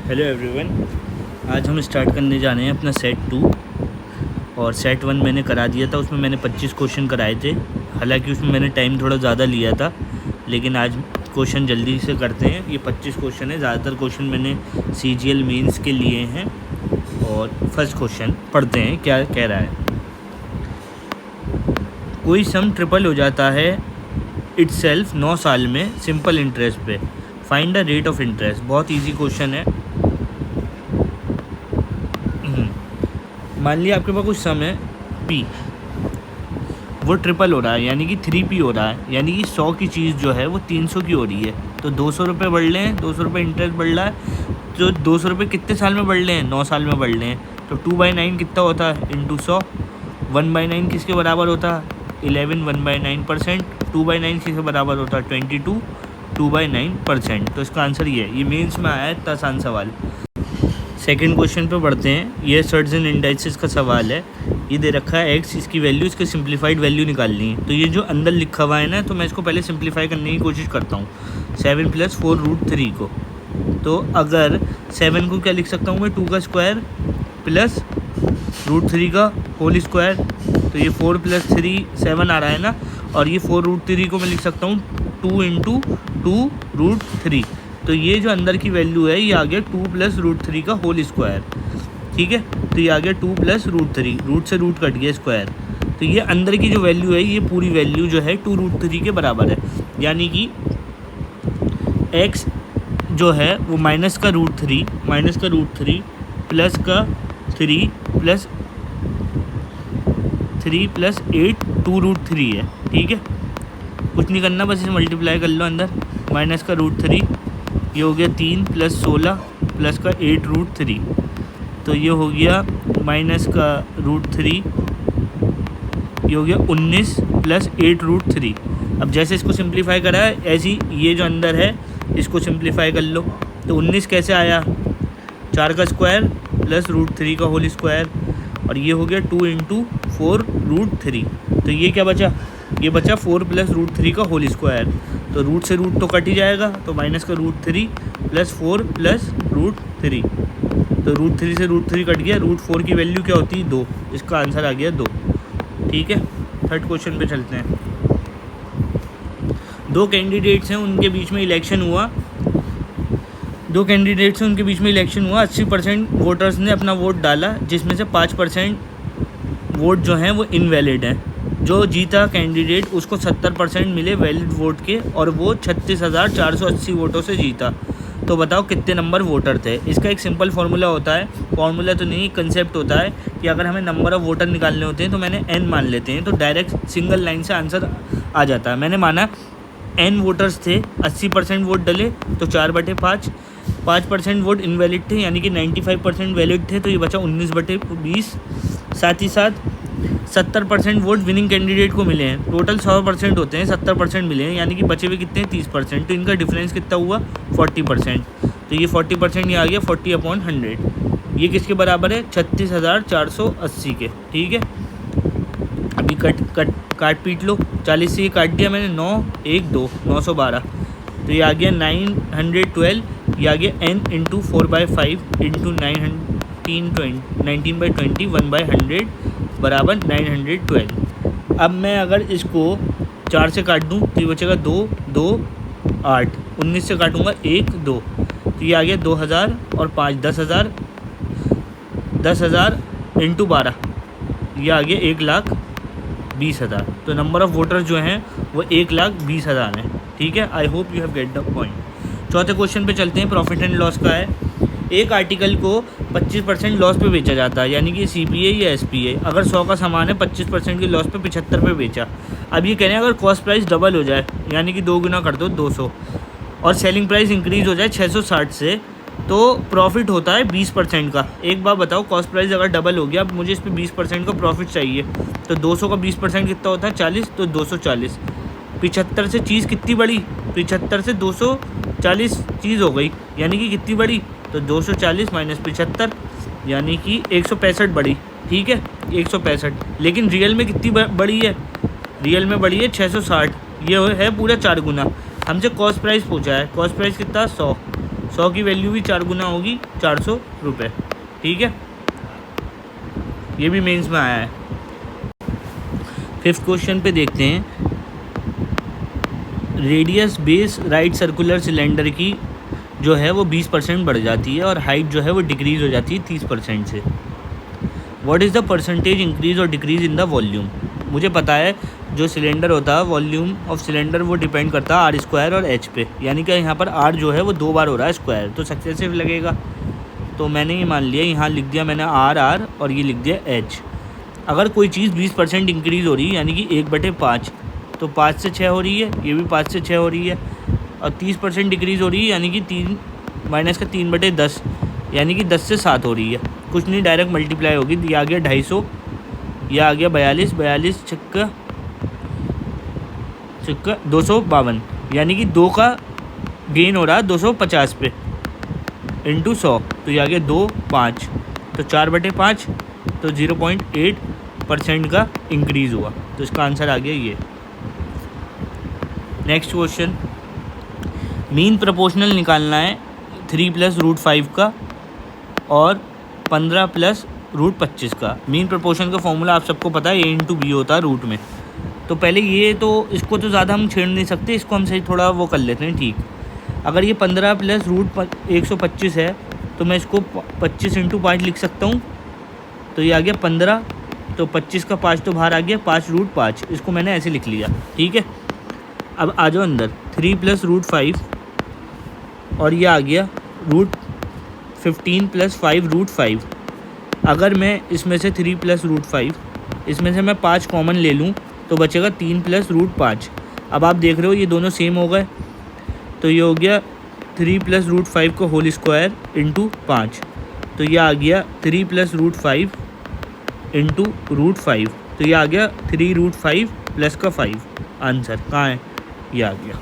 Hello everyone, आज हम start करने जा रहे हैं अपना सेट 2 और सेट 1 मैंने करा दिया था। उसमें मैंने 25 क्वेश्चन कराए थे। हालांकि उसमें मैंने टाइम थोड़ा ज़्यादा लिया था, लेकिन आज क्वेश्चन जल्दी से करते हैं। ये 25 क्वेश्चन है। ज़्यादातर क्वेश्चन मैंने CGL मेंस के लिए हैं। और फर्स्ट क्वेश्चन पढ़ते हैं क्या कह रहा है। कोई सम ट्रिपल हो जाता है इटसेल्फ 9 साल में सिंपल इंटरेस्ट पे, find the rate of interest. बहुत इजी क्वेश्चन है। मान लिया आपके पास कुछ सम है P, वो ट्रिपल हो रहा है यानी कि 3P हो रहा है, यानी कि 100 की चीज़ जो है वो 300 की हो रही है। तो 200 रुपये बढ़ रहे हैं, 200 रुपये इंटरेस्ट बढ़ रहा है। तो 200 रुपये कितने साल में बढ़ रहे हैं? 9 साल में बढ़ रहे हैं। तो 2/9 कितना होता है? इंटू 100। 1/9 किसके बराबर होता है? 11। 1/9%। 2/9 किसके बराबर होता है? 22। 2/9%। तो इसका आंसर ये है। ये मेंस में आया है, इतना आसान सवाल। सेकंड क्वेश्चन पे बढ़ते हैं। ये सर्टेन इंडाइसेस का सवाल है। ये दे रखा है x, इसकी वैल्यू, इसकी सिंप्लीफाइड वैल्यू निकालनी है। तो ये जो अंदर लिखा हुआ है ना, तो मैं इसको पहले सिंप्लीफाई करने की कोशिश करता हूँ। 7 + 4√3 को, तो अगर 7 को क्या लिख सकता हूँ मैं? 2 का स्क्वायर प्लस √3 का होल स्क्वायर। तो ये 4 + 3 7 आ रहा है ना। और ये 4√3 को मैं लिख सकता हूँ 2 × 2√3। तो ये जो अंदर की वैल्यू है ये आ गया 2 + √3 का होल स्क्वायर। ठीक है, तो ये आ गया 2 + √3। रूट से रूट कट गया स्क्वायर। तो ये अंदर की जो वैल्यू है, ये पूरी वैल्यू जो है 2√3 के बराबर है। यानी कि x जो है वो माइनस का √3 प्लस का 3 + 8 2√3 है। ठीक है, कुछ नहीं करना, बस इसे मल्टीप्लाई कर लो अंदर। माइनस का √3, ये हो गया 3 + 16 प्लस का 8√3। तो ये हो गया माइनस का √3, ये हो गया 19 + 8√3। अब जैसे इसको सिंप्लीफाई करा है, ऐसी ये जो अंदर है इसको सिंप्लीफाई कर लो। तो 19 कैसे आया? 4 का स्क्वायर प्लस √3 का होल स्क्वायर। और ये हो गया 2 × 4√3। तो ये क्या बचा? ये बचा 4 + √3 का होल स्क्वायर। तो रूट से रूट तो कट ही जाएगा। तो माइनस का √3 + 4 + √3। तो √3 से √3 कट गया। √4 की वैल्यू क्या होती है? 2। इसका आंसर आ गया 2। ठीक है, थर्ड क्वेश्चन पे चलते हैं। 2 कैंडिडेट्स हैं, उनके बीच में इलेक्शन हुआ। 80% वोटर्स ने अपना वोट डाला, जिसमें से 5% वोट जो हैं वो इनवैलिड हैं। जो जीता कैंडिडेट उसको 70% मिले वैलिड वोट के, और वो 36,480 वोटों से जीता। तो बताओ कितने नंबर वोटर थे? इसका एक सिंपल फार्मूला होता है। फार्मूला तो नहीं, कंसेप्ट होता है कि अगर हमें नंबर ऑफ़ वोटर निकालने होते हैं तो मैंने n मान लेते हैं, तो डायरेक्ट सिंगल लाइन से आंसर आ जाता है। मैंने माना n वोटर्स थे, 80% वोट डले, तो 4/5। 5% वोट इनवैलिड थे, यानी कि 95% वैलिड थे, तो ये बचा 19/20। साथ ही साथ 70% वोट विनिंग कैंडिडेट को मिले हैं। टोटल 100% होते हैं, 70% मिले हैं, यानी कि बचे हुए कितने हैं? 30%। तो इनका डिफरेंस कितना हुआ? 40%। तो ये 40% ये आ गया 40/100। ये किसके बराबर है? 36,480 के। ठीक है, अभी काट पीट लो। 40 से ये काट दिया मैंने, 9 1 2 912। तो ये आ गया 912। ये आ गया n × 4/5 × 19/20 1/100 बराबर 912। अब मैं अगर इसको 4 से काट दूँ तो ये बचेगा 2 2 8। 19 से काटूँगा 1 2। तो ये आ गया 2000 और 5 10,000 10,000 × 12, ये आ गया 1,20,000। तो नंबर ऑफ़ वोटर्स जो हैं वो 1,20,000 हैं। ठीक है, आई hope you have get the point. चौथे क्वेश्चन पे चलते हैं। प्रॉफिट एंड लॉस का है। एक आर्टिकल को 25% लॉस पे बेचा जाता है, यानी कि CPA या SPA। अगर 100 का सामान है, 25% की लॉस पे 75 पे बेचा। अब ये कह रहे हैं अगर कॉस्ट प्राइस डबल हो जाए, यानी कि 2 गुना कर दो 200, और सेलिंग प्राइस इंक्रीज़ हो जाए 660 से, तो प्रॉफिट होता है 20% का। एक बार बताओ, कॉस्ट प्राइस अगर डबल हो गया, अब मुझे इस पर 20% का प्रॉफिट चाहिए, तो 200 का 20% कितना होता है? 40। तो 240। 75 से चीज़ कितनी बड़ी? 75 से 240 चीज़ हो गई, यानी कि कितनी बड़ी? तो 240 - 75, यानी कि 165 बड़ी। ठीक है, 165। लेकिन रियल में कितनी बड़ी है? रियल में बड़ी है 660। ये है पूरा 4 गुना। हमसे कॉस्ट प्राइस पूछा है। कॉस्ट प्राइस कितना? 100। 100 की वैल्यू भी 4 गुना होगी 400 रुपये। ठीक है, ये भी मेंस में आया है। 5th क्वेश्चन पे देखते हैं। Radius base right circular cylinder की जो है वो 20% बढ़ जाती है और हाइट जो है वो डिक्रीज़ हो जाती है 30% से। What is the percentage increase और डिक्रीज़ इन द वॉल्यूम। मुझे पता है जो सिलेंडर होता है, वॉल्यूम ऑफ सिलेंडर वो डिपेंड करता है आर स्क्वायर और एच पे, यानी कि यहाँ पर आर जो है वो 2 बार हो रहा है स्क्वायर, तो सक्सेसिव लगेगा। तो मैंने ये मान लिया, यहाँ लिख दिया मैंने आर और ये लिख दिया एच। अगर कोई चीज़ 20% इंक्रीज़ हो रही है यानी कि 1/5, तो 5 से 6 हो रही है, ये भी 5 से 6 हो रही है। और 30% डिक्रीज़ हो रही है यानी कि 3 माइनस का 3/10 यानी कि 10 से 7 हो रही है। कुछ नहीं, डायरेक्ट मल्टीप्लाई होगी। ये आ गया 250, यह आ गया 42, 42 छक्का 252, यानी कि 2 का गेन हो रहा है 250 पे इंटू 100, तो ये आ गया 2, 5, तो 4/5, तो 0.8% का इंक्रीज़ हुआ। तो इसका आंसर आ गया ये। नेक्स्ट क्वेश्चन, मीन प्रोपोर्शनल निकालना है 3 + √5 का और 15 + √25 का। मीन प्रोपोर्शन का फॉर्मूला आप सबको पता है, A × B होता है रूट में। तो पहले ये तो इसको तो ज़्यादा हम छेड़ नहीं सकते, इसको हम सही थोड़ा वो कर लेते हैं। ठीक, अगर ये 15 + √125 है तो मैं इसको 25 × 5 लिख सकता हूँ। तो ये आ गया 15, तो 25 का 5 तो बाहर आ गया, 5 √5, इसको मैंने ऐसे लिख लिया। ठीक है, अब आ जाओ अंदर, 3 + √5 और ये आ गया √15 + 5 √5। अगर मैं इसमें से 3 + √5 इसमें से मैं 5 कॉमन ले लूँ तो बचेगा 3 + √5। अब आप देख रहे हो ये दोनों सेम हो गए, तो ये हो गया 3 + √5 का होल स्क्वायर इंटू 5, तो ये आ गया 3 + √5 इंटू √5, तो ये आ गया 3 √5 प्लस का 5। आंसर कहाँ है, ये आ गया।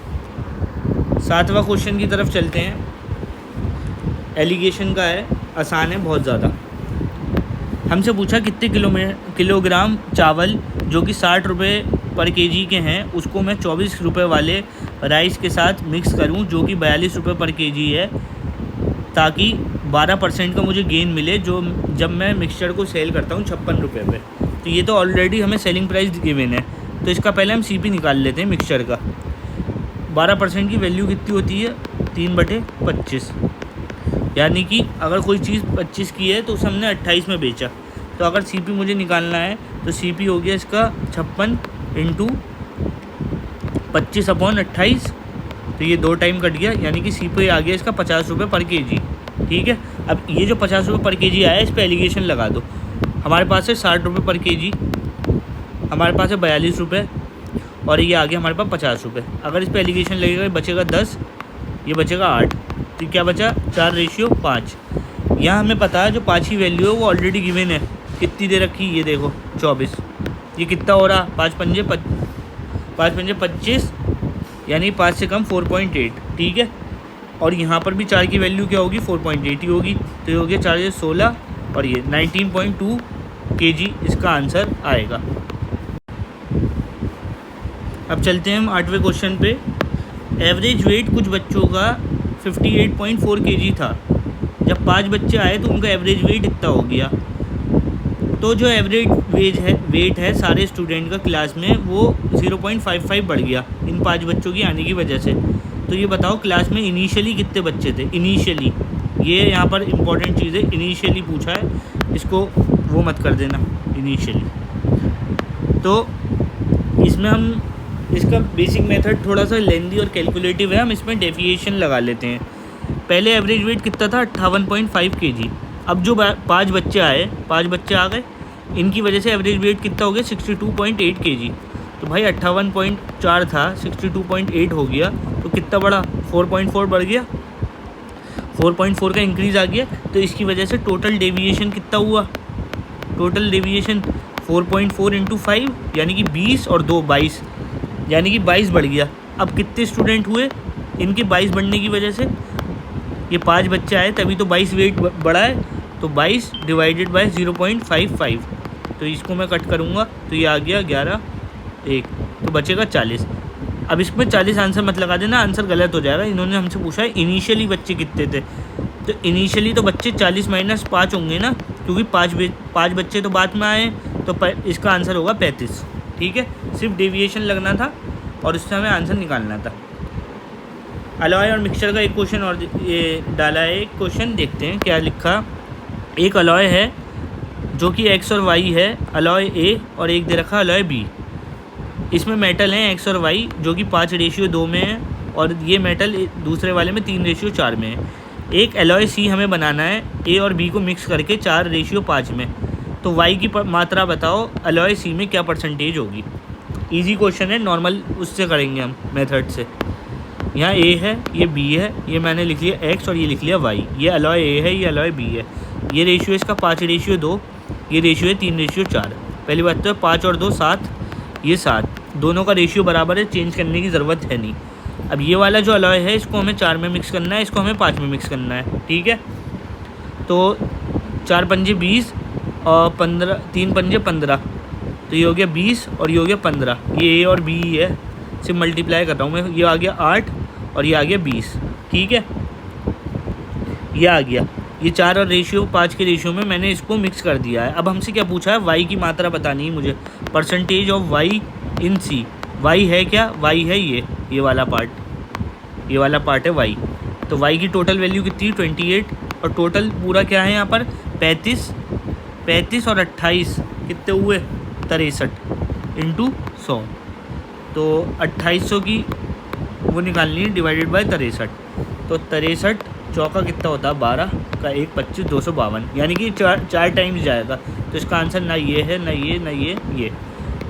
7वां क्वेश्चन की तरफ चलते हैं। एलिगेशन का है, आसान है बहुत ज़्यादा। हमसे पूछा कितने किलोग्राम चावल जो कि 60 रुपये पर केजी के हैं उसको मैं 24 रुपये वाले राइस के साथ मिक्स करूं जो कि 42 रुपये पर केजी है, ताकि 12% का मुझे गेन मिले जो जब मैं मिक्सचर को सेल करता हूं 56 रुपये पे। तो ये तो ऑलरेडी हमें सेलिंग प्राइस गिवन है, तो इसका पहले हम CP निकाल लेते हैं मिक्सचर का। 12% की वैल्यू कितनी होती है, 3/25, यानी कि अगर कोई चीज़ 25 की है तो उसे हमने 28 में बेचा। तो अगर CP मुझे निकालना है तो CP हो गया इसका 56 × 25/28, तो ये 2 टाइम कट गया, यानी कि CP आ गया इसका 50 रुपये पर केजी। ठीक है, अब ये जो 50 रुपये पर केजी आया इस पर एलिगेशन लगा दो। हमारे पास है 60 रुपये पर केजी, हमारे पास है 42 रुपये और ये आ गया हमारे पास 50 रुपये। अगर इस पर एलिगेशन लगेगा बचेगा 10, ये बचेगा 8, तो क्या बचा 4:5। यहाँ हमें पता है जो 5 की वैल्यू है वो ऑलरेडी गिवन है, कितनी दे रखी ये देखो 24, ये कितना हो रहा 5 पंजे 25, यानी 5 से कम 4.8। ठीक है, और यहाँ पर भी 4 की वैल्यू क्या होगी 4.8 ही होगी, तो ये हो गया 4 × 16 और ये 19.2 kg इसका आंसर आएगा। अब चलते हैं हम 8वें क्वेश्चन पे। एवरेज वेट कुछ बच्चों का 58.4 kg था, जब 5 बच्चे आए तो उनका एवरेज वेट इतना हो गया। तो जो एवरेज वेट है सारे स्टूडेंट का क्लास में वो 0.55 बढ़ गया इन 5 बच्चों की आने की वजह से। तो ये बताओ क्लास में इनिशियली कितने बच्चे थे। इनिशियली, ये यहाँ पर इम्पोर्टेंट चीज़ है, इनिशियली पूछा है, इसको वो मत कर देना इनिशियली। तो इसमें हम इसका बेसिक मेथड थोड़ा सा लेंदी और कैलकुलेटिव है, हम इसमें डेविएशन लगा लेते हैं। पहले एवरेज वेट कितना था 58.5 kg। अब जो 5 बच्चे आए, 5 बच्चे आ गए, इनकी वजह से एवरेज वेट कितना हो गया 62.8 kg। तो भाई 58.4 था 62.8 हो गया, तो कितना बढ़ा 4.4 बढ़ गया, 4.4 का इंक्रीज़ आ गया। तो इसकी वजह से टोटल डेविएशन कितना हुआ, टोटल डेविएशन 4.4 × 5 यानी कि 20 और 2 22, यानी कि 22 बढ़ गया। अब कितने स्टूडेंट हुए, इनके 22 बढ़ने की वजह से ये 5 बच्चे आए तभी तो 22 वेट बढ़ा है, तो 22 डिवाइडेड बाय 0.55, तो इसको मैं कट करूँगा तो ये आ गया 11 1, तो बचेगा 40। अब इसमें 40 आंसर मत लगा देना, आंसर गलत हो जाएगा। इन्होंने हमसे पूछा है इनिशियली बच्चे कितने थे, तो इनिशियली तो बच्चे 40 - 5 होंगे ना, क्योंकि 5 बच्चे तो बाद में आए, तो इसका आंसर होगा 35। ठीक है, सिर्फ डेविएशन लगना था और उससे हमें आंसर निकालना था। अलॉय और मिक्सचर का एक क्वेश्चन और ये डाला है। एक क्वेश्चन देखते हैं क्या लिखा। एक अलॉय है जो कि X और Y है, अलॉय A, और एक दे रखा अलॉय B। इसमें मेटल हैं X और Y जो कि 5:2 में है, और ये मेटल दूसरे वाले में 3:4 में है। एक अलॉय C हमें बनाना है A और B को मिक्स करके 4:5 में। तो Y की मात्रा बताओ अलॉय C में क्या परसेंटेज होगी। इजी क्वेश्चन है, नॉर्मल उससे करेंगे हम मेथड से। यहाँ A है, ये B है, ये मैंने लिख लिया X और ये लिख लिया Y। ये अलॉय A है, ये अलॉय B है। ये रेशियो इसका 5:2, ये रेशियो है 3:4। पहली बात तो 5 और 2 7, ये 7, दोनों का रेशियो बराबर है, चेंज करने की ज़रूरत है नहीं। अब ये वाला जो अलॉय है इसको हमें 4 में मिक्स करना है, इसको हमें 5 में मिक्स करना है। ठीक है, तो 4 पंजे 20 और 15, 3 पंजे 15, तो ये हो गया 20 और ये हो गया 15। ये A और B है, सिर्फ मल्टीप्लाई कर रहा हूँ मैं। ये आ गया 8 और ये आ गया 20। ठीक है, ये आ गया। ये 4 और रेशियो 5 के रेशियो में मैंने इसको मिक्स कर दिया है। अब हमसे क्या पूछा है, Y की मात्रा बतानी है मुझे, percentage of Y in C। Y है क्या, Y है ये वाला पार्ट, ये वाला पार्ट है Y। तो Y की टोटल वैल्यू कितनी, 28, और टोटल पूरा क्या है यहाँ पर 35 और 28 कितने हुए 63 इंटू 100। तो 2800 की वो निकालनी है डिवाइडेड बाय 63। तो 63 चौका कितना होता है 12 का 1 25 252, यानी कि 4 टाइम्स जाएगा। तो इसका आंसर ना ये है ना ये ना ये।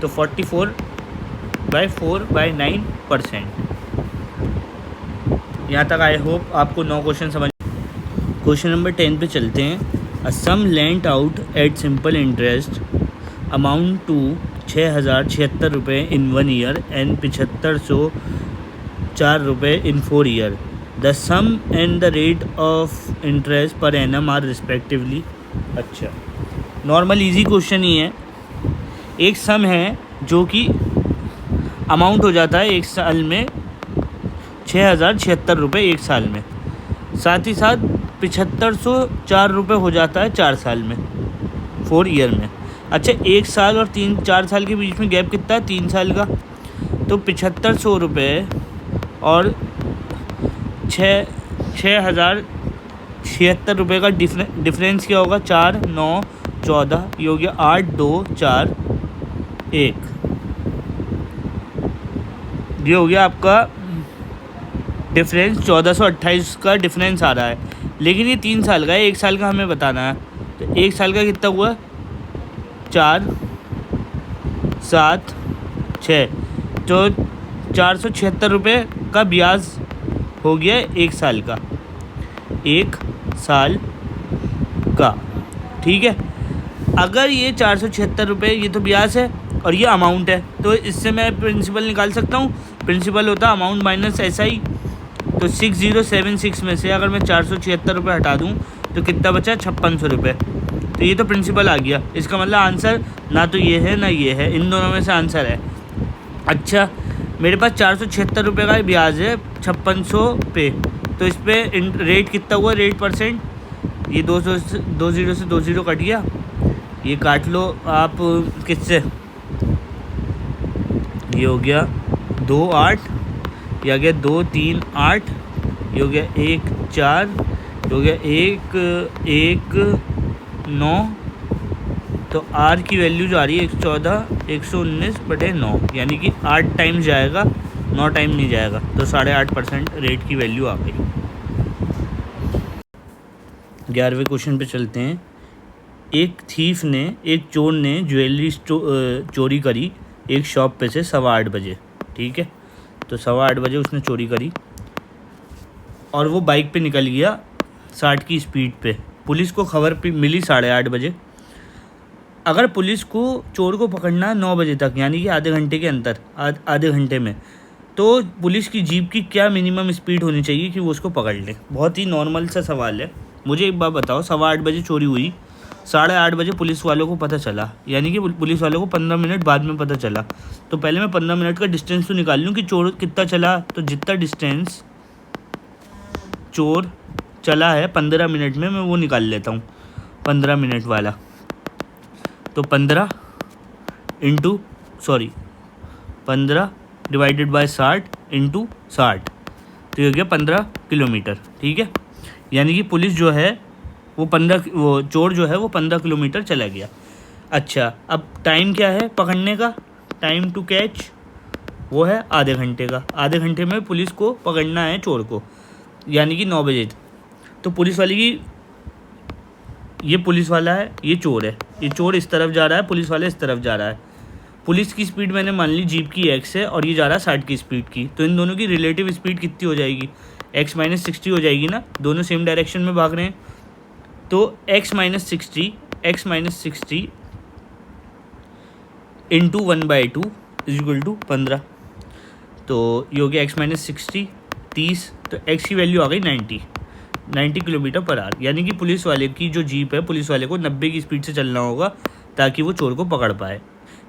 तो 44/4/9%। यहाँ तक आई होप आपको 9 क्वेश्चन समझ। क्वेश्चन नंबर 10 पे चलते हैं। A sum lent out at simple interest amount to 6076 रुपये इन 1 ईयर एंड 7504 रुपये in 4 year. The sum and the rate of interest per annum are respectively. अच्छा, नॉर्मल इजी क्वेश्चन ही है। एक सम है जो कि अमाउंट हो जाता है एक साल में 6076 रुपये एक साल में, साथ ही साथ 7504 रुपये हो जाता है 4 साल में, 4 ईयर में। अच्छा, 1 साल और 4 साल के बीच में गैप कितना है, 3 साल का। तो 7500 रुपये और 6076 रुपये का डिफरेंस क्या होगा, 4 9 14, ये हो गया 8 2 4 1। ये हो गया आपका डिफरेंस, 1428 का डिफरेंस आ रहा है। लेकिन ये 3 साल का है, 1 साल का हमें बताना है। तो 1 साल का कितना हुआ, 4 7 6, तो 476 रुपये का ब्याज हो गया 1 साल का, 1 साल का। ठीक है, अगर ये 476 रुपये ये तो ब्याज है और ये अमाउंट है, तो इससे मैं प्रिंसिपल निकाल सकता हूँ। प्रिंसिपल होता है अमाउंट माइनस SI। तो 6076 में से अगर मैं 476 रुपये हटा दूँ तो कितना बचा, 5600 रुपये। तो ये तो प्रिंसिपल आ गया। इसका मतलब आंसर ना तो ये है ना ये है, इन दोनों में से आंसर है। अच्छा, मेरे पास 476 रुपये का ब्याज है 5600 पे, तो इस पर रेट कितना हुआ, रेट परसेंट, ये 2 से 2 ज़ीरो कट गया। ये काट लो आप किससे, ये हो गया 2 8, ये आ गया 2 3 8, ये हो गया 1 4, ये हो गया 1 1 9। तो R की वैल्यू जो आ रही है 114/119, यानी कि 8 टाइम जाएगा, 9 टाइम नहीं जाएगा। तो 8.5% रेट की वैल्यू आ गई। 11वें क्वेश्चन पे चलते हैं। एक चोर ने ज्वेलरी चोरी करी एक शॉप पे से 8:15 बजे। ठीक है, तो 8:15 बजे उसने चोरी करी और वो बाइक पे निकल गया 60 की स्पीड पे। पुलिस को खबर मिली 8:30 बजे। अगर पुलिस को चोर को पकड़ना 9 बजे तक, यानी कि आधे घंटे के अंदर, आधे घंटे में, तो पुलिस की जीप की क्या मिनिमम स्पीड होनी चाहिए कि वो उसको पकड़ ले। बहुत ही नॉर्मल सा सवाल है। मुझे एक बात बताओ, 8:15 बजे चोरी हुई 8:30 बजे पुलिस वालों को पता चला, यानी कि पुलिस वालों को 15 मिनट बाद में पता चला। तो पहले मैं 15 मिनट का डिस्टेंस तो निकाल लूँ कि चोर कितना चला। तो जितना डिस्टेंस चोर चला है 15 मिनट में, मैं वो निकाल लेता हूँ 15 मिनट वाला। तो 15 डिवाइडेड बाय 60 इंटू 60, तो ये हो गया 15 किलोमीटर। ठीक है, यानी कि पुलिस जो है वो चोर जो है वो 15 किलोमीटर चला गया। अच्छा, अब टाइम क्या है पकड़ने का? टाइम टू कैच वो है आधे घंटे का। आधे घंटे में पुलिस को पकड़ना है चोर को, यानी कि 9 बजे। तो पुलिस वाले की, ये पुलिस वाला है, ये चोर है, ये चोर इस तरफ जा रहा है, पुलिस वाला इस तरफ जा रहा है। पुलिस की स्पीड मैंने मान ली जीप की x है और ये जा रहा है 60 की स्पीड की। तो इन दोनों की रिलेटिव स्पीड कितनी हो जाएगी? x - 60 हो जाएगी ना, दोनों सेम डायरेक्शन में भाग रहे हैं। तो x - 60 into 1/2 is equal to 15। तो ये हो गया x - 60 30, तो x की वैल्यू आ गई 90 किलोमीटर पर आवर। यानी कि पुलिस वाले की जो जीप है, पुलिस वाले को 90 की स्पीड से चलना होगा ताकि वो चोर को पकड़ पाए।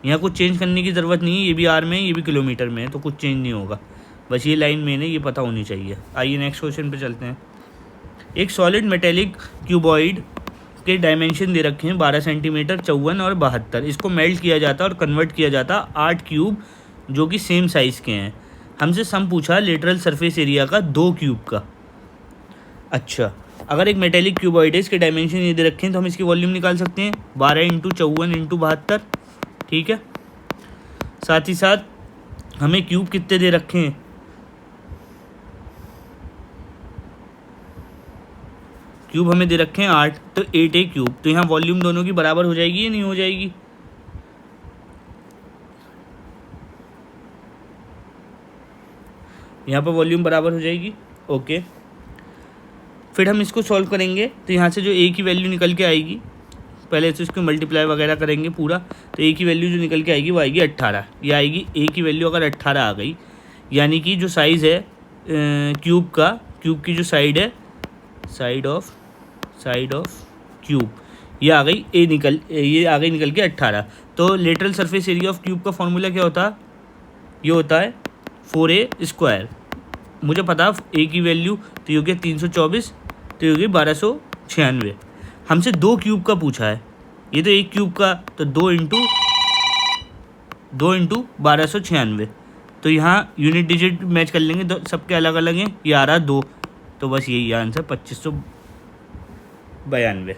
यहाँ कुछ चेंज करने की ज़रूरत नहीं है, ये भी आर में है, ये भी किलोमीटर में है, तो कुछ चेंज नहीं होगा, बस ये लाइन मेन है, ये पता होनी चाहिए। आइए नेक्स्ट क्वेश्चन पे चलते हैं। एक सॉलिड मेटेलिक क्यूबॉइड के डायमेंशन दे रखे हैं 12 सेंटीमीटर, 54 और 72। इसको मेल्ट किया जाता और कन्वर्ट किया जाता 8 क्यूब जो कि सेम साइज़ के हैं। हमसे सम पूछा लेटरल सरफेस एरिया का 2 क्यूब का। अच्छा, अगर एक मेटेलिक क्यूबॉइड है, इसके डायमेंशन ये दे रखे हैं, तो हम इसकी वॉल्यूम निकाल सकते हैं 12 इंटू 54 इंटू 72। ठीक है, साथ ही साथ हमें क्यूब कितने दे रखे हैं? क्यूब हमें दे रखे हैं 8, तो 8 क्यूब। तो यहाँ वॉल्यूम दोनों की बराबर हो जाएगी या नहीं हो जाएगी? यहाँ पर वॉल्यूम बराबर हो जाएगी। ओके, फिर हम इसको सॉल्व करेंगे, तो यहाँ से जो ए की वैल्यू निकल के आएगी, पहले तो इसको मल्टीप्लाई वगैरह करेंगे पूरा, तो ए की वैल्यू जो निकल के आएगी वो आएगी 18। ये आएगी ए की वैल्यू अगर 18 आ गई, यानी कि जो साइज़ है क्यूब की जो साइड है, साइड ऑफ क्यूब, ये आ गई ये आ गई निकल के 18। तो lateral surface area of cube का फॉर्मूला क्या होता है? ये होता है 4a²। मुझे पता ए की वैल्यू, तो ये हो गया 324, तो ये हो गई 1296। हमसे 2 क्यूब का पूछा है, ये तो 1 क्यूब का, तो 2 इंटू 1296। तो यहाँ यूनिट डिजिट मैच कर लेंगे, तो सबके अलग अलग हैं, ये आ रहा 2, तो बस यही आंसर 2592।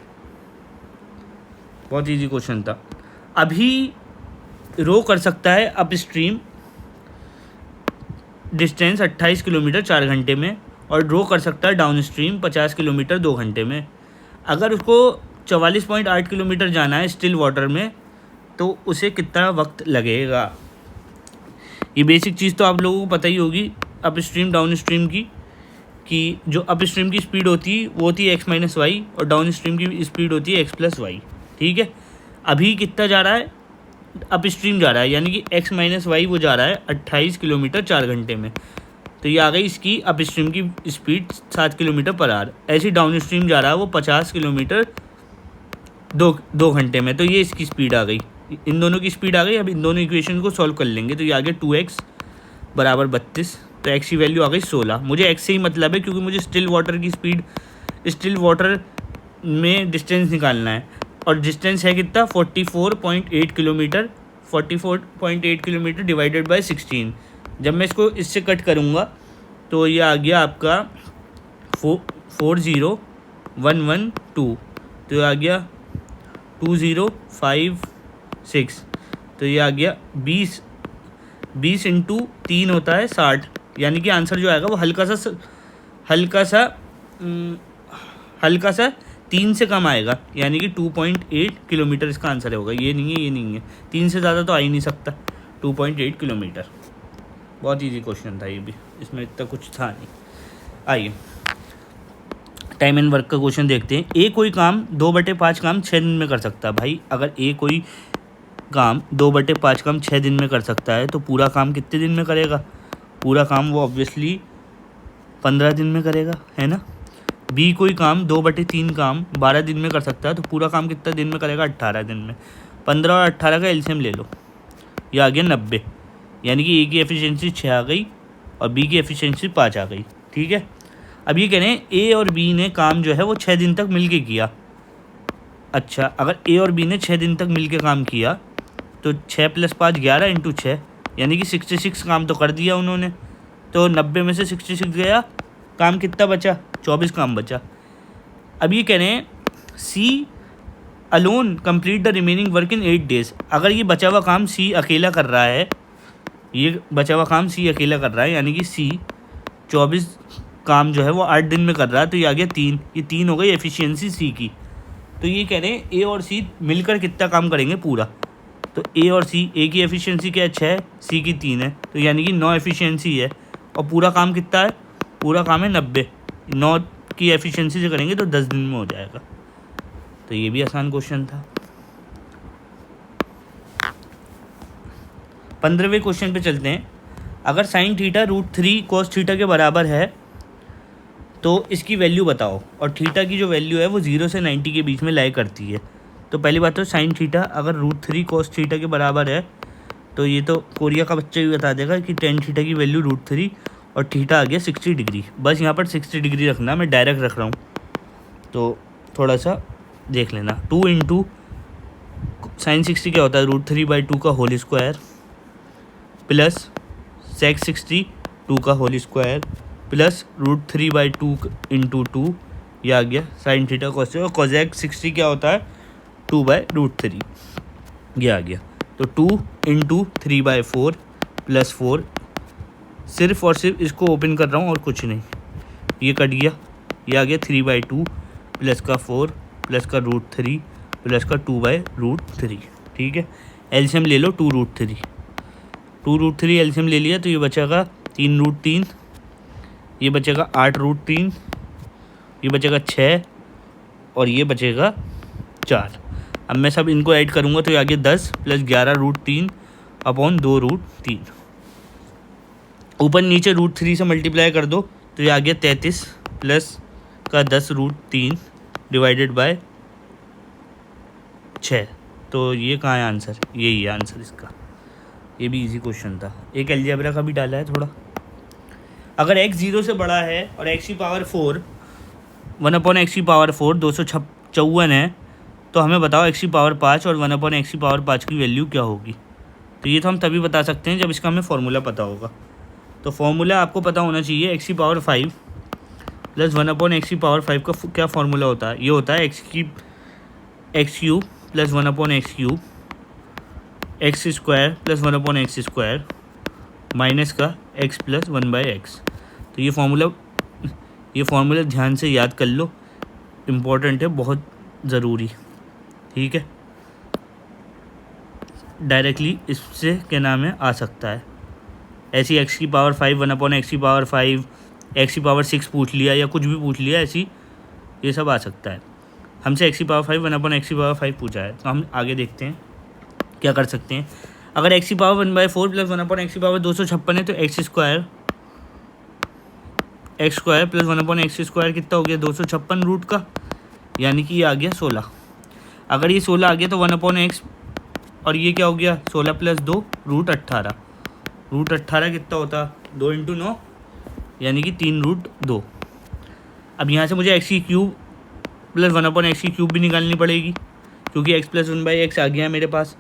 बहुत इजी क्वेश्चन था। अभी रो कर सकता है अप स्ट्रीम डिस्टेंस 28 किलोमीटर 4 घंटे में, और ड्रॉ कर सकता है डाउन स्ट्रीम 50 किलोमीटर 2 घंटे में। अगर उसको 44.8 किलोमीटर जाना है स्टिल वाटर में, तो उसे कितना वक्त लगेगा? ये बेसिक चीज़ तो आप लोगों को पता ही होगी अप स्ट्रीम डाउन स्ट्रीम की, कि जो अप स्ट्रीम की स्पीड होती है वो होती है x - y, और डाउन स्ट्रीम की स्पीड होती है x + y। ठीक है, अभी कितना जा रहा है? अप स्ट्रीम जा रहा है, यानी कि x - y वो जा रहा है 28 किलोमीटर 4 घंटे में। तो ये आ गई इसकी अप स्ट्रीम की स्पीड 7 किलोमीटर पर आवर। ऐसे डाउन स्ट्रीम जा रहा है वो 50 किलोमीटर 2 घंटे में। तो ये इसकी स्पीड आ गई, इन दोनों की स्पीड आ गई। अब इन दोनों इक्वेशन को सॉल्व कर लेंगे, तो ये आ गया 2x बराबर 32, तो x की वैल्यू आ गई 16। मुझे x से ही मतलब है, क्योंकि मुझे स्टिल वाटर की स्पीड, स्टिल वाटर में डिस्टेंस निकालना है, और डिस्टेंस है कितना? 44.8 किलोमीटर। 44.8 kilometre divided by 16। जब मैं इसको इससे कट करूँगा तो ये आ गया आपका 40112, तो ये आ गया 2056, तो ये आ गया 20 इंटू 3 होता है 60। यानी कि आंसर जो आएगा वो हल्का सा 3 से कम आएगा, यानी कि 2.8 किलोमीटर इसका आंसर होगा। ये नहीं है 3 से ज़्यादा तो आ ही नहीं सकता। 2.8 किलोमीटर। बहुत इजी क्वेश्चन था ये भी, इसमें इतना कुछ था नहीं। आइए टाइम एंड वर्क का क्वेश्चन देखते हैं। ए कोई काम 2/5 काम 6 दिन में कर सकता है। भाई अगर ए कोई काम 2/5 काम 6 दिन में कर सकता है, तो पूरा काम कितने दिन में करेगा? पूरा काम वो ऑब्वियसली 15 दिन में करेगा, है ना। बी कोई काम 2/3 काम 12 दिन में कर सकता है, तो पूरा काम कितना दिन में करेगा? 18 दिन में। 15 और 18 का एलसीएम ले लो, ये आ गया 90, यानी कि ए की एफिशिएंसी 6 आ गई और बी की एफिशिएंसी 5 आ गई। ठीक है, अब ये कह रहे हैं ए और बी ने काम जो है वो 6 दिन तक मिल के किया। अच्छा, अगर ए और बी ने 6 दिन तक मिल के काम किया तो 6 + 5 11 × 6 यानी कि 66 काम तो कर दिया उन्होंने। तो 90 में से 66 गया, काम कितना बचा? 24 काम बचा। अब ये कह रहे हैं C alone complete the remaining work in 8 days. अगर ये बचा हुआ काम सी अकेला कर रहा है, ये बचा हुआ काम सी अकेला कर रहा है, यानी कि सी 24 काम जो है वो 8 दिन में कर रहा है, तो ये आ गया 3। ये 3 हो गई एफिशिएंसी सी की। तो ये कह रहे हैं ए और सी मिलकर कितना काम करेंगे पूरा। तो ए और सी, ए की एफिशिएंसी क्या है? 6, सी की 3 है, तो यानी कि 9 एफिशिएंसी है। और पूरा काम कितना है? पूरा काम है 90। 9 की एफिशिएंसी से करेंगे तो 10 दिन में हो जाएगा। तो ये भी आसान क्वेश्चन था। 15वें क्वेश्चन पे चलते हैं। अगर साइन थीटा √3 cos थीटा के बराबर है तो इसकी वैल्यू बताओ। और थीटा की जो वैल्यू है वो 0 से 90 के बीच में लाई करती है। तो पहली बात तो साइन थीटा अगर √3 cos थीटा के बराबर है तो ये तो कोरिया का बच्चा भी बता देगा कि टेन थीटा की वैल्यू √3 और थीटा आ गया 60 डिग्री। बस यहाँ पर 60 डिग्री रखना, मैं डायरेक्ट रख रहा हूँ तो थोड़ा सा देख लेना। 2 × साइन 60 क्या होता है? √3/2 का होल स्क्वायर प्लस सेक 60 2 का होल स्क्वायर प्लस √3/2 × 2, ये आ गया साइन थीटा कॉस। और कोजेक 60 क्या होता है? 2/√3, ये आ गया। तो 2 × 3/4 प्लस 4, सिर्फ और सिर्फ इसको ओपन कर रहा हूँ और कुछ नहीं, ये कट गया, ये आ गया 3/2 प्लस का 4 प्लस का √3 प्लस का 2/√3। ठीक है, एलसीएम ले लो 2√3, 2√3 एलसीएम ले लिया तो ये बचेगा 3√3, ये बचेगा 8√3, ये बचेगा 6 और ये बचेगा 4। अब मैं सब इनको ऐड करूँगा तो ये आ गया 10 + 11√3 अपॉन 2√3। ऊपर नीचे √3 से मल्टीप्लाई कर दो तो ये आ गया 33 प्लस का 10√3 डिवाइडेड बाय 6। तो ये कहाँ है आंसर? यही है आंसर इसका। ये भी इजी क्वेश्चन था। एक अलजेब्रा का भी डाला है थोड़ा। अगर x 0 से बड़ा है और x की पावर 4 1/x की पावर 4 254 है तो हमें बताओ x की पावर 5 और 1/x की पावर 5 की वैल्यू क्या होगी। तो ये तो हम तभी बता सकते हैं जब इसका हमें फॉर्मूला पता होगा। तो फॉर्मूला आपको पता होना चाहिए। x की पावर 5 प्लस 1/x की पावर 5 का क्या फार्मूला होता है? ये होता है x³ plus 1/x³ x² plus 1/x² minus का x प्लस 1/x। तो ये फार्मूला ध्यान से याद कर लो, इम्पोर्टेंट है, बहुत ज़रूरी। ठीक है, डायरेक्टली इससे क्या नाम है आ सकता है। ऐसी x की पावर 5 1/x की पावर 5 x की पावर 6 पूछ लिया या कुछ भी पूछ लिया, ऐसी ये सब आ सकता है। हमसे x की पावर 5 1/x की पावर 5 पूछा है तो हम आगे देखते हैं क्या कर सकते हैं। अगर x की पावर 1/4 प्लस 1/x की पावर 256 है तो x² प्लस 1/x² कितना हो गया? 256 रूट का, यानी कि ये आ गया 16। अगर ये 16 आ गया तो 1/x और ये क्या हो गया? 16 + 2 √18। √18 कितना होता? 2 × 9 यानी कि 3√2। अब यहाँ से मुझे x³ प्लस 1/x³ भी निकालनी पड़ेगी क्योंकि x प्लस 1/x आ गया मेरे पास।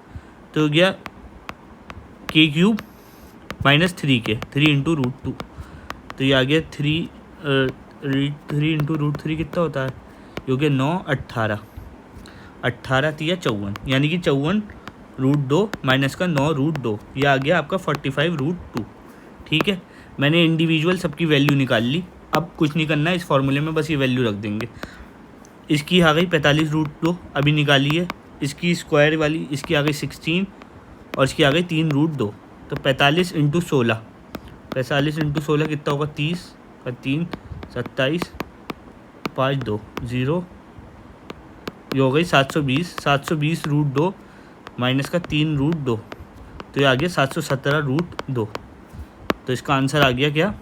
तो हो गया k³ माइनस 3k 3 × √2। तो ये आ गया 3 × √3 कितना होता है? ये हो गया 9 18 18 3 54, यानी कि 54√2 माइनस का 9√2, ये आ गया आपका 45√2। ठीक है, मैंने इंडिविजुअल सबकी वैल्यू निकाल ली। अब कुछ नहीं करना है इस फॉर्मूले में, बस ये वैल्यू रख देंगे। इसकी आ गई 45√2 अभी निकाली है, इसकी स्क्वायर वाली इसकी आ गई 16 और इसकी आ गई 3√2। तो 45 × 16 कितना होगा? 30 का 3 27 5 2 0, ये हो गई 720√2 माइनस का 3√2, तो ये आ गया 717√2। तो इसका आंसर आ गया क्या?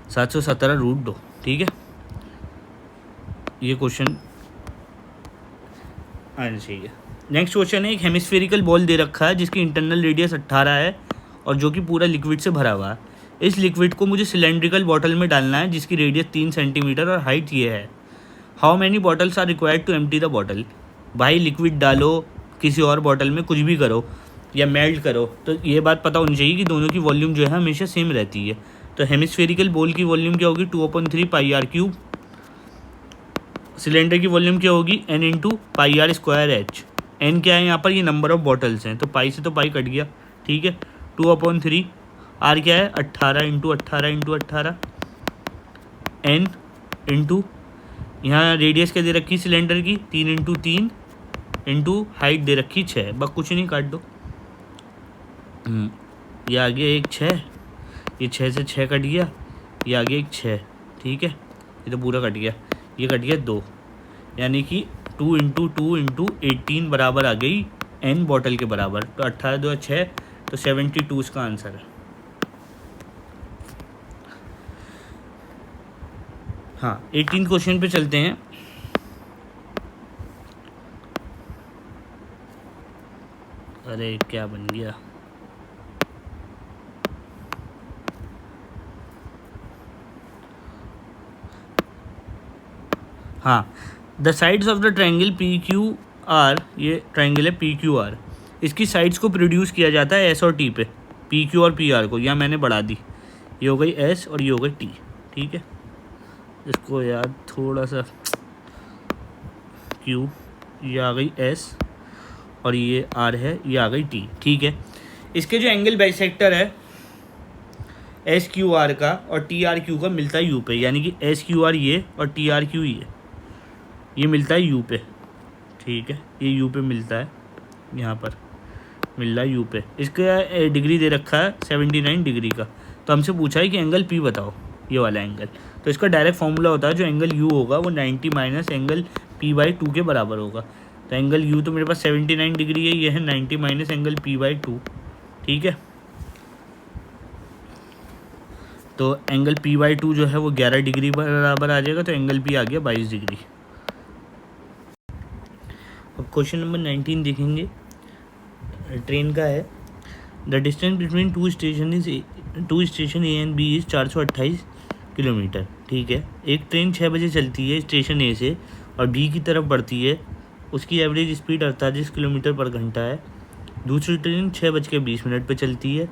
717√2। ठीक है, ये क्वेश्चन आना चाहिए। नेक्स्ट क्वेश्चन है, एक हेमिस्फेरिकल बॉल दे रखा है जिसकी इंटरनल रेडियस 18 है और जो कि पूरा लिक्विड से भरा हुआ है। इस लिक्विड को मुझे सिलेंड्रिकल बॉटल में डालना है जिसकी रेडियस 3 सेंटीमीटर और हाइट ये है। How many bottles are required to empty the bottle. भाई लिक्विड डालो, किसी और बॉटल में कुछ भी करो या मेल्ट करो, तो ये बात पता होनी चाहिए कि दोनों की वॉल्यूम जो है हमेशा सेम रहती है। तो हेमिस्फेरिकल बॉल की वॉल्यूम क्या होगी, 2/3 पाई आर क्यूब। सिलेंडर की वॉल्यूम क्या होगी, n into pi r square h. n क्या है यहाँ पर, ये नंबर ऑफ बॉटल्स हैं, तो पाई से तो पाई कट गया, ठीक है। 2/3 आर क्या है, 18 इंटू 18 इंटू 18 n इंटू यहाँ रेडियस क्या दे रखी सिलेंडर की, 3 इंटू 3 इंटू हाइट दे रखी 6। बस कुछ नहीं, काट दो। ये आगे एक 6, ये 6 से 6 कट गया, ये आगे एक 6, ठीक है। ये तो पूरा कट गया, ये कट गया 2, यानी कि 2 इंटू 2 इंटू 18 बराबर आ गई n बॉटल के बराबर। तो 18 2 6, तो 72 इसका आंसर है। हाँ, 18 क्वेश्चन पे चलते हैं। अरे क्या बन गया, हाँ। The sides of the triangle P Q R, ये ट्रायंगल है पी क्यू आर, इसकी साइड्स को प्रोड्यूस किया जाता है एस और टी पे। पी क्यू और पी आर को यहाँ मैंने बढ़ा दी, ये हो गई एस और ये हो गई टी, ठीक है। इसको यार थोड़ा सा, क्यू, ये आ गई एस और ये आर है, ये आ गई टी, ठीक है। इसके जो एंगल बाइसेक्टर है एस क्यू आर का और टी आर क्यू का मिलता है यू पे, यानी कि एस क्यू आर ये और टी आर क्यू ये मिलता है यू पे, ठीक है। ये यू पे मिलता है, यहाँ पर मिल रहा है यू पे। इसका डिग्री दे रखा है 79 डिग्री का। तो हमसे पूछा है कि एंगल पी बताओ, ये वाला एंगल। तो इसका डायरेक्ट फॉर्मूला होता है, जो एंगल यू होगा वो 90 माइनस एंगल p/2 के बराबर होगा। तो एंगल यू तो मेरे पास 79 डिग्री है, ये है 90 माइनस एंगल p/2, ठीक है। तो एंगल p/2 जो है वो 11 डिग्री बराबर आ जाएगा, तो एंगल p आ गया 22 डिग्री। अब क्वेश्चन नंबर 19 देखेंगे, ट्रेन का है। The distance between two station A and B is 428 kilometre, ठीक है। एक ट्रेन 6 बजे चलती है स्टेशन ए से और बी की तरफ बढ़ती है, उसकी एवरेज स्पीड 48 किलोमीटर पर घंटा है। दूसरी ट्रेन 6:20 पे चलती है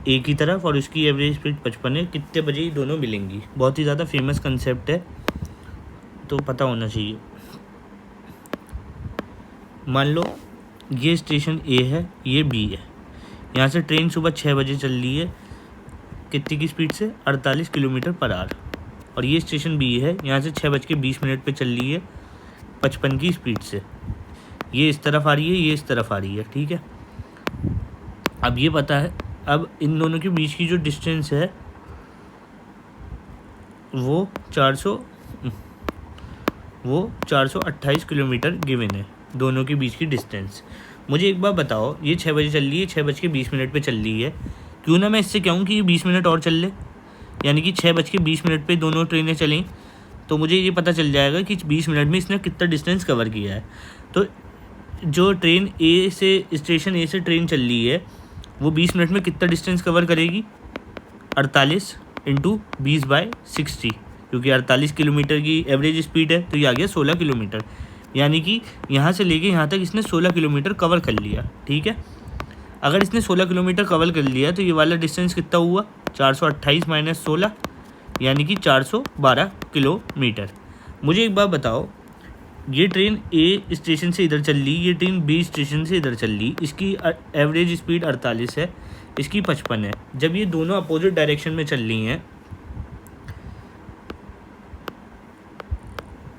ए की तरफ और उसकी एवरेज स्पीड 55 है। कितने बजे ये दोनों मिलेंगी। बहुत ही ज़्यादा फेमस कंसेप्ट है, तो पता होना चाहिए। मान लो ये स्टेशन ए है, ये बी है। यहाँ से ट्रेन सुबह 6 बजे चल रही है, कितनी की स्पीड से, 48 किलोमीटर पर आवर। और ये स्टेशन बी है, यहाँ से 6:20 पे चल रही है 55 की स्पीड से। ये इस तरफ आ रही है, ये इस तरफ आ रही है, ठीक है। अब ये पता है, अब इन दोनों के बीच की जो डिस्टेंस है वो 428 किलोमीटर गिवन है, दोनों के बीच की डिस्टेंस। मुझे एक बार बताओ, ये 6 बजे चल रही है, 6:20 पे चल रही है, क्यों ना मैं इससे कहूँ कि ये 20 मिनट और चल ले, यानी कि 6:20 पे दोनों ट्रेनें चलें, तो मुझे ये पता चल जाएगा कि 20 मिनट में इसने कितना डिस्टेंस कवर किया है। तो जो ट्रेन ए से, स्टेशन ए से ट्रेन चल रही है, वो 20 मिनट में कितना डिस्टेंस कवर करेगी, 48 इंटू 20/60, क्योंकि 48 किलोमीटर की एवरेज स्पीड है, तो ये आ गया 16 किलोमीटर। यानी कि यहाँ से लेके यहाँ तक इसने 16 किलोमीटर कवर कर लिया, ठीक है। अगर इसने 16 किलोमीटर कवर कर लिया तो ये वाला डिस्टेंस कितना हुआ, 428 माइनस 16, यानी कि 412 किलोमीटर। मुझे एक बात बताओ, ये ट्रेन ए स्टेशन से इधर चल रही, ये ट्रेन बी स्टेशन से इधर चल रही, इसकी एवरेज स्पीड 48 है, इसकी 55 है। जब ये दोनों अपोजिट डायरेक्शन में चल रही हैं,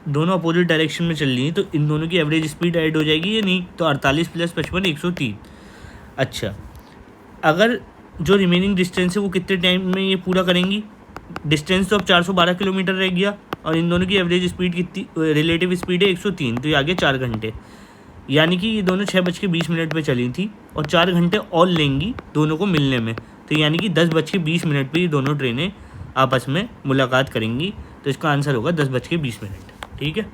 दोनों अपोजिट डायरेक्शन में चल रही हैं, तो इन दोनों की एवरेज स्पीड ऐड हो जाएगी या नहीं। तो 48 + 55 103। अच्छा, अगर जो रिमेनिंग डिस्टेंस है वो कितने टाइम में ये पूरा करेंगी। डिस्टेंस तो अब 412 किलोमीटर रह गया और इन दोनों की एवरेज स्पीड कितनी, रिलेटिव स्पीड है 103, तो ये आगे 4 घंटे। यानी कि ये दोनों 6:20 पे चली थी और 4 घंटे और लेंगी दोनों को मिलने में। तो यानी कि 10:20 पे ये दोनों ट्रेनें आपस में मुलाकात करेंगी। तो इसका आंसर होगा 10:20। ठीक है।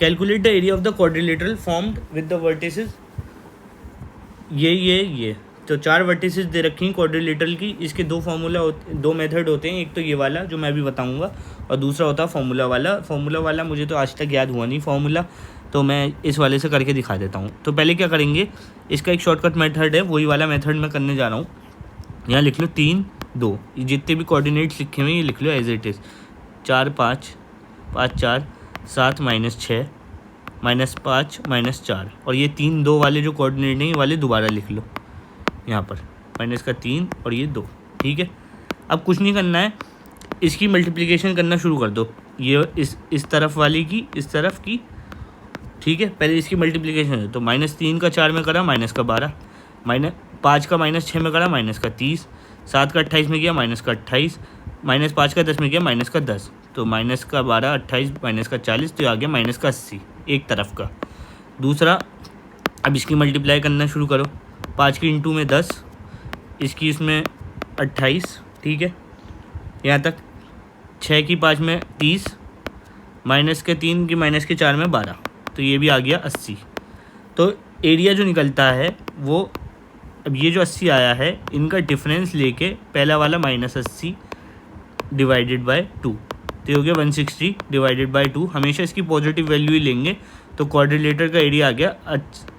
Calculate the area of the quadrilateral formed with the vertices, ये तो 4 वर्टिसेस दे रखी हैं क्वाड्रिलेटरल की। इसके दो मेथड होते हैं, एक तो ये वाला जो मैं अभी बताऊंगा और दूसरा होता है फॉर्मूला वाला। मुझे तो आज तक याद हुआ नहीं फॉर्मूला, तो मैं इस वाले से करके दिखा देता हूँ। तो पहले क्या करेंगे, इसका एक शॉर्टकट मेथड है, वही वाला मेथड मैं करने जा रहा हूँ। यहाँ लिख लो 3 2, जितने भी कोऑर्डिनेट्स लिखे हुए हैं ये लिख लो एज इट इज़। 4 5 5 4 7 -6 -5 -4, और ये 3 2 वाले जो कोऑर्डिनेट हैं ये वाले दोबारा लिख लो यहाँ पर, -3 और ये 2। ठीक है, अब कुछ नहीं करना है, इसकी मल्टीप्लिकेशन करना शुरू कर दो, ये इस तरफ वाली की इस तरफ की। ठीक है, पहले इसकी मल्टीप्लिकेशन है, तो -3 का 4 में करा -12, -5 का -6 में करा -30, 7 का 28 में किया -28, -5 का 10 में किया -10, तो -12 28 -40, तो आ गया -80 एक तरफ का। दूसरा, अब इसकी मल्टीप्लाई करना शुरू करो, 5 की इंटू में 10, इसकी इसमें 28। ठीक है, यहाँ तक 6 की 5 में 30, -3 की -4 में 12, तो ये भी आ गया 80। तो एरिया जो निकलता है वो, अब ये जो 80 आया है इनका डिफरेंस लेके पहला वाला -80 डिवाइडेड बाय 2, तो ये हो गया 160 डिवाइडेड बाय 2। हमेशा इसकी पॉजिटिव वैल्यू ही लेंगे, तो क्वाड्रिलेटर का एरिया आ गया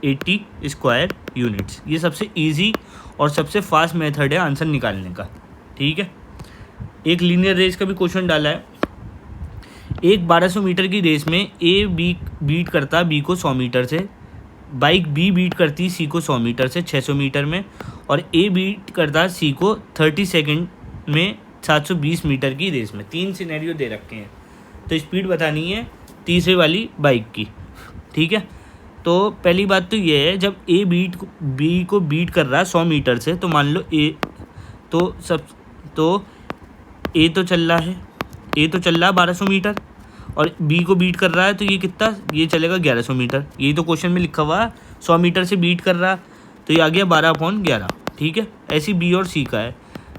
80 स्क्वायर यूनिट्स। ये सबसे इजी और सबसे फास्ट मेथड है आंसर निकालने का। ठीक है, एक लीनियर रेस का भी क्वेश्चन डाला है। एक 1200 मीटर की रेस में ए बीट करता बी को 100 मीटर से, बाइक बी बीट करती सी को 100 मीटर से 600 मीटर में, और ए बीट करता सी को 30 सेकंड में 720 मीटर की रेस में। 3 सिनेरियो दे रखे हैं, तो स्पीड बतानी है तीसरे वाली बाइक की। ठीक है, तो पहली बात तो ये है, जब ए बी को बीट कर रहा है 100 मीटर से, तो मान लो ए तो चल रहा है 1200 मीटर, और बी को बीट कर रहा है, तो ये कितना, ये चलेगा 1100 मीटर। यही तो क्वेश्चन में लिखा हुआ है, 100 मीटर से बीट कर रहा, तो ये आ गया 12/11। ठीक है, ऐसी बी और सी का है।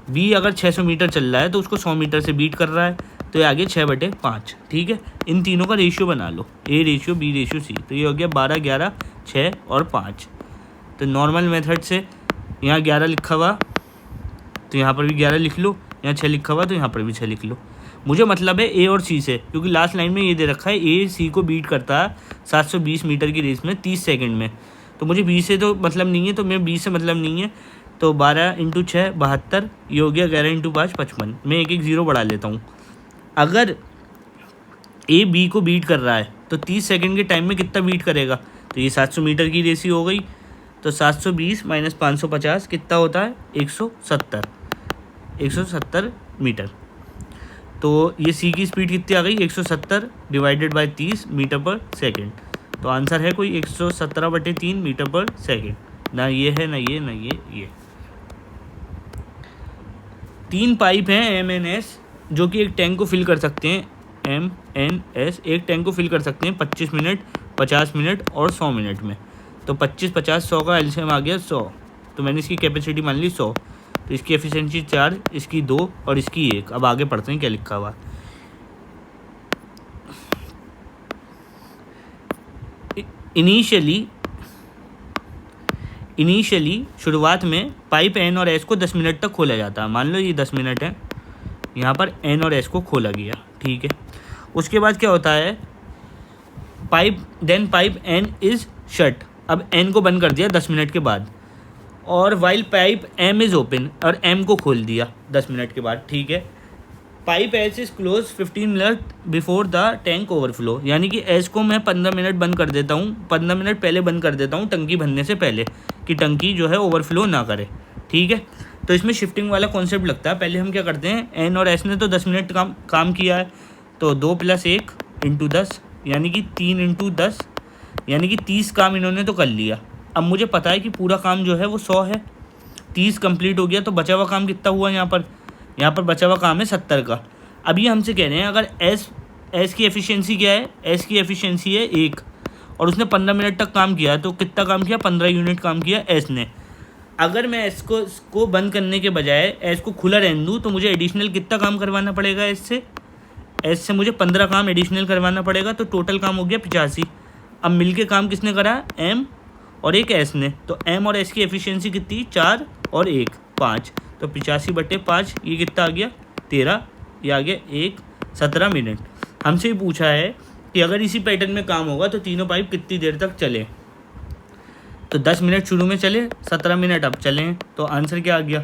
बी अगर 600 मीटर चल रहा है तो उसको 100 मीटर से बीट कर रहा है, तो ये आ गया 6/5। ठीक है, इन तीनों का रेशियो बना लो, A ratio B ratio C, तो ये हो गया 12 11 6 और 5। तो नॉर्मल मेथड से यहाँ 11 लिखा हुआ, तो यहाँ पर भी 11 लिख लो, यहाँ 6 लिखा हुआ तो यहाँ पर भी 6 लिख लो। मुझे मतलब है ए और सी से, क्योंकि लास्ट लाइन में ये दे रखा है ए सी को बीट करता है 720 मीटर की रेस में 30 सेकंड में, तो मुझे बी से तो मतलब नहीं है, तो मैं बी से मतलब नहीं है, तो 12 × 6 72, ये हो गया 11 × 5 55। मैं एक 0 बढ़ा लेता हूँ। अगर ए बी को बीट कर रहा है तो 30 सेकंड के टाइम में कितना बीट करेगा, तो ये 700 मीटर की रेस ही हो गई, तो 720 - 550 कितना होता है 170 मीटर। तो ये सी की स्पीड कितनी आ गई 170 डिवाइडेड बाय 30 मीटर पर सेकंड, तो आंसर है कोई 117/3 मीटर पर सेकंड। ना ये है ना ये ना ये 3 पाइप हैं MNS, जो कि एक टैंक को फिल कर सकते हैं। MNS एक टैंक को फिल कर सकते हैं 25 मिनट 50 मिनट और 100 मिनट में। तो 25 50 100 का एलसीएम आ गया 100, तो मैंने इसकी कैपेसिटी मान ली 100, तो इसकी एफिशिएंसी 4, इसकी 2 और इसकी 1। अब आगे पढ़ते हैं क्या लिखा हुआ। इनिशियली शुरुआत में पाइप N और S को 10 मिनट तक खोला जाता है। मान लो ये 10 मिनट है, यहाँ पर N और S को खोला गया। ठीक है, उसके बाद क्या होता है, पाइप N इज़ शट। अब N को बंद कर दिया 10 मिनट के बाद, और while pipe M is open, और M को खोल दिया 10 मिनट के बाद। ठीक है, pipe S is close 15 minute before the tank overflow, यानी कि S को मैं 15 मिनट बंद कर देता हूँ, 15 मिनट पहले बंद कर देता हूँ टंकी भरने से पहले, कि टंकी जो है ओवरफ्लो ना करे। ठीक है, तो इसमें शिफ्टिंग वाला कॉन्सेप्ट लगता है। पहले हम क्या करते हैं, N और S ने तो 10 मिनट काम किया है, तो 2 + 1 × 10 यानी कि 3 × 10, यानी कि 30 काम इन्होंने तो कर लिया। अब मुझे पता है कि पूरा काम जो है वो 100 है, 30 कंप्लीट हो गया, तो बचा हुआ काम कितना हुआ यहाँ पर बचा हुआ काम है 70 का। अब ये हमसे कह रहे हैं, अगर S की एफिशिएंसी क्या है, S की एफिशिएंसी है 1, और उसने 15 मिनट तक काम किया, तो कितना काम किया 15 यूनिट काम किया S ने। अगर मैं S को बंद करने के बजाय S को खुला रहने दूँ, तो मुझे एडिशनल कितना काम करवाना पड़ेगा S से, एस से मुझे 15 काम एडिशनल करवाना पड़ेगा, तो टोटल काम हो गया 85। अब मिलके काम किसने करा, एम और एक एस ने, तो एम और एस की एफिशिएंसी कितनी, 4 और 1 5, तो 85/5 ये कितना आ गया 13, ये आ गया 17 मिनट। हमसे ही पूछा है कि अगर इसी पैटर्न में काम होगा तो तीनों पाइप कितनी देर तक चले, तो 10 मिनट शुरू में चले, 17 मिनट अब चले, तो आंसर क्या आ गया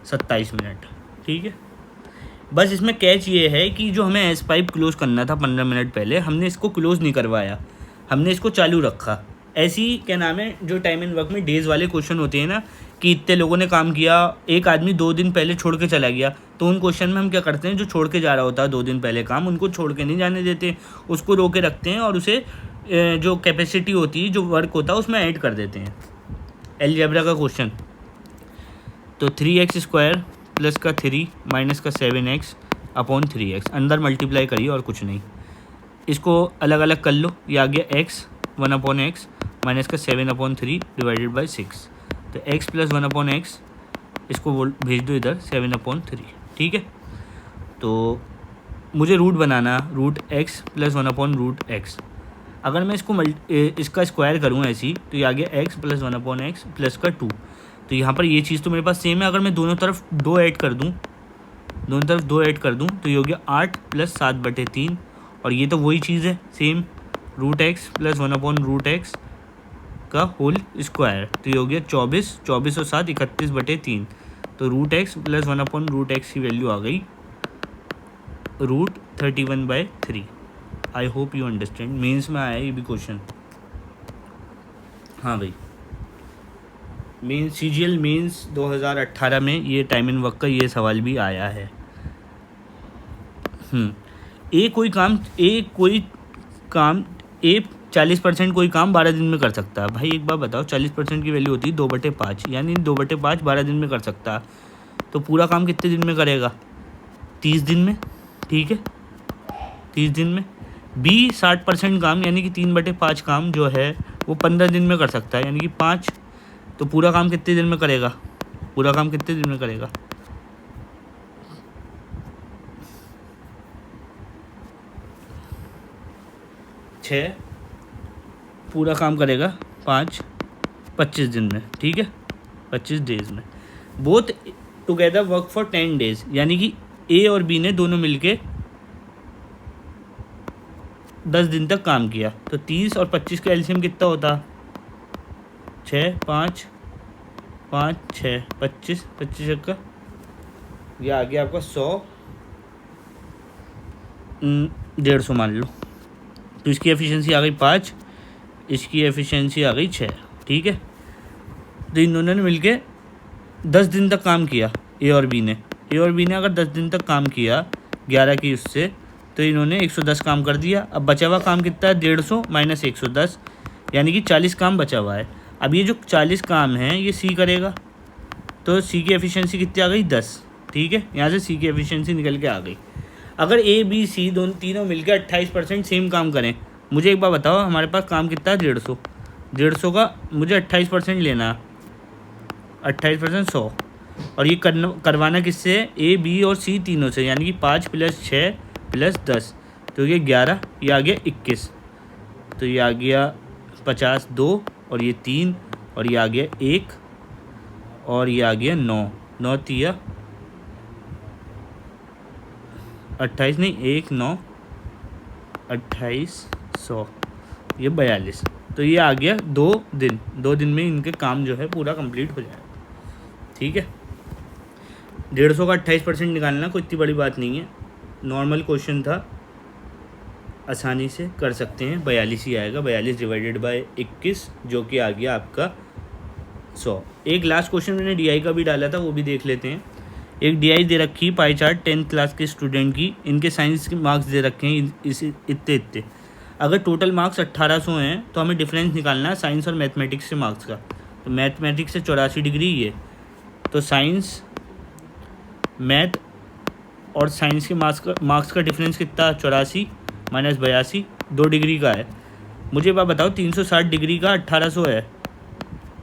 27 मिनट। ठीक है, बस इसमें कैच ये है कि जो हमें एस पाइप क्लोज करना था 15 मिनट पहले, हमने इसको क्लोज नहीं करवाया, हमने इसको चालू रखा। ऐसी क्या नाम है, जो टाइम एंड वर्क में डेज़ वाले क्वेश्चन होते हैं ना, कि इतने लोगों ने काम किया, एक आदमी 2 दिन पहले छोड़ के चला गया, तो उन क्वेश्चन में हम क्या करते हैं, जो छोड़ के जा रहा होता है 2 दिन पहले काम, उनको छोड़ के नहीं जाने देते, उसको रोके रखते हैं और उसे जो कैपेसिटी होती है, जो वर्क होता है, उसमें ऐड कर देते हैं। अलजेब्रा का क्वेश्चन, तो 3x² प्लस का 3 माइनस का 7x अपॉन 3x, अंदर मल्टीप्लाई करिए और कुछ नहीं, इसको अलग अलग कर लो, ये आ गया x 1/x माइनस का 7/3 डिवाइडेड बाई 6, तो x प्लस 1/x, इसको भेज दो इधर 7/3। ठीक है, तो मुझे रूट बनाना, रूट x प्लस 1/√x, अगर मैं इसको इसका स्क्वायर करूँ ऐसी, तो ये आ गया x प्लस 1/x प्लस का 2, तो यहाँ पर ये चीज़ तो मेरे पास सेम है। अगर मैं दोनों तरफ 2 ऐड कर दूँ, तो ये हो गया 8 प्लस 7/3, और ये तो वही चीज़ है same, root x plus 1/√x का होल स्क्वायर, तो ये हो गया 24 और 7 31/3, तो रूट x प्लस 1/√x की वैल्यू आ गई √31/3। I hope you understand, mains में आया ये भी क्वेश्चन। हाँ भाई, CGL मेंस 2018 में ये टाइम एंड वर्क का ये सवाल भी आया है। कोई काम 40% कोई काम 12 दिन में कर सकता है। भाई एक बार बताओ, 40% की वैल्यू होती है 2/5, यानी 2/5 12 दिन में कर सकता है, तो पूरा काम कितने दिन में करेगा, 30 दिन में। ठीक है, 30 दिन में। 60% काम यानी कि 3/5 काम जो है वो 15 दिन में कर सकता है, यानी कि 5, तो पूरा काम कितने दिन में करेगा, 6 पूरा काम करेगा 5 25 दिन में। ठीक है, 25 डेज में। Both together work for 10 days, यानी कि ए और बी ने दोनों मिलके 10 दिन तक काम किया, तो 30 और 25 का एलसीएम कितना होता, 6 5 5 6 25 25 का ये आ गया आपका 100 150 मान लो, तो इसकी एफिशिएंसी आ गई 5, इसकी एफिशिएंसी आ गई 6। ठीक है, तो इन्होंने मिलके 10 दिन तक काम किया, ए और बी ने अगर 10 दिन तक काम किया 11 की उससे, तो इन्होंने 110 काम कर दिया। अब बचा हुआ काम कितना है, 150 माइनस 110, यानी कि 40 काम बचा हुआ है। अब ये जो 40 काम हैं ये सी करेगा, तो सी की एफिशिएंसी कितनी आ गई, 10। ठीक है, यहाँ से सी की एफिशिएंसी निकल के आ गई। अगर ए बी सी तीनों मिलकर 28% सेम काम करें, मुझे एक बार बताओ, हमारे पास काम कितना है, 150 का मुझे 28% लेना, 28% 100, और ये करवाना किससे, ए बी और सी तीनों से, यानी कि 5 + 6 + 10, तो ये 11, ये आ गया 21, तो ये आ गया 50 2, और ये 3, और ये आ गया 1, और ये आ गया 9 9 3 28 नहीं 1 9 28 100, ये 42, तो ये आ गया 2 दिन में इनके काम जो है पूरा कंप्लीट हो जाएगा। ठीक है, 150 का 28% निकालना कोई इतनी बड़ी बात नहीं है, नॉर्मल क्वेश्चन था, आसानी से कर सकते हैं। 42 ही आएगा, 42 डिवाइडेड बाय 21, जो कि आ गया आपका 100। एक लास्ट क्वेश्चन मैंने डीआई का भी डाला था, वो भी देख लेते हैं। एक डीआई दे रखी पाई चार्ट 10th क्लास के स्टूडेंट की, इनके साइंस के मार्क्स दे रखे हैं इतने। अगर टोटल मार्क्स 1800 हैं तो हमें डिफरेंस निकालना है साइंस और मैथमेटिक्स से मार्क्स का। तो मैथमेटिक्स से 84 डिग्री ये, तो साइंस मैथ और साइंस के मार्क्स का डिफरेंस कितना, 84 माइनस 82, 2 डिग्री का है। मुझे बात बताओ, 360 डिग्री का 1800 है,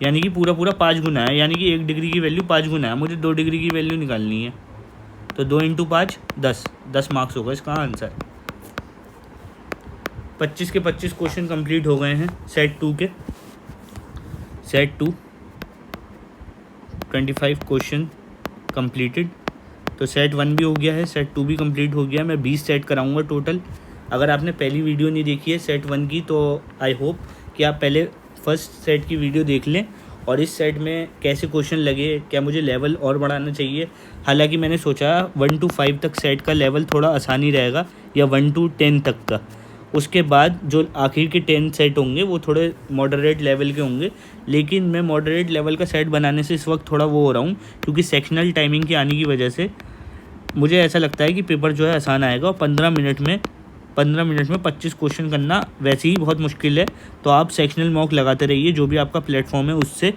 यानी कि पूरा 5 गुना है, यानी कि 1 डिग्री की वैल्यू 5 गुना है। मुझे 2 डिग्री की वैल्यू निकालनी है, तो 2 इंटू 5 10 मार्क्स होगा इसका आंसर। 25 के 25 क्वेश्चन कंप्लीट हो गए हैं सेट 2 के। Set 2 25 question completed. तो सेट 1 भी हो गया है, सेट 2 भी कंप्लीट हो गया। मैं 20 सेट कराऊंगा टोटल। अगर आपने पहली वीडियो नहीं देखी है सेट 1 की तो आई होप कि आप पहले फर्स्ट सेट की वीडियो देख लें और इस सेट में कैसे क्वेश्चन लगे, क्या मुझे लेवल और बढ़ाना चाहिए। हालांकि मैंने सोचा 1 to 5 तक सेट का लेवल थोड़ा आसान ही रहेगा, या 1 to 10 तक का। उसके बाद जो आखिर के 10 सेट होंगे वो थोड़े मॉडरेट लेवल के होंगे। लेकिन मैं मॉडरेट लेवल का सेट बनाने से इस वक्त थोड़ा वो हो रहा हूँ, क्योंकि सेक्शनल टाइमिंग के आने की वजह से मुझे ऐसा लगता है कि पेपर जो है आसान आएगा। और 15 मिनट में 25 क्वेश्चन करना वैसे ही बहुत मुश्किल है। तो आप सेक्शनल मॉक लगाते रहिए जो भी आपका प्लेटफॉर्म है उससे,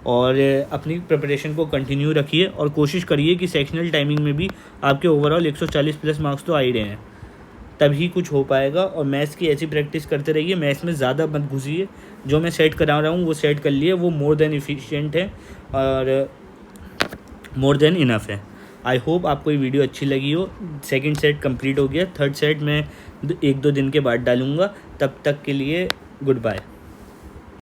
और अपनी प्रिपरेशन को कंटिन्यू रखिए और कोशिश करिए कि सेक्शनल टाइमिंग में भी आपके ओवरऑल 140 प्लस मार्क्स तो आ ही रहे हैं, तभी कुछ हो पाएगा। और मैथ्स की ऐसी प्रैक्टिस करते रहिए, मैथ्स में ज़्यादा मत घुसिए। जो मैं सेट करा रहा हूँ वो सेट कर लिए, वो मोर देन इफ़िशिएंट है और मोर देन इनफ है। आई होप आपको ये वीडियो अच्छी लगी हो। सेकंड सेट कंप्लीट हो गया, थर्ड सेट मैं 1-2 दिन के बाद डालूँगा। तब तक के लिए गुड बाय।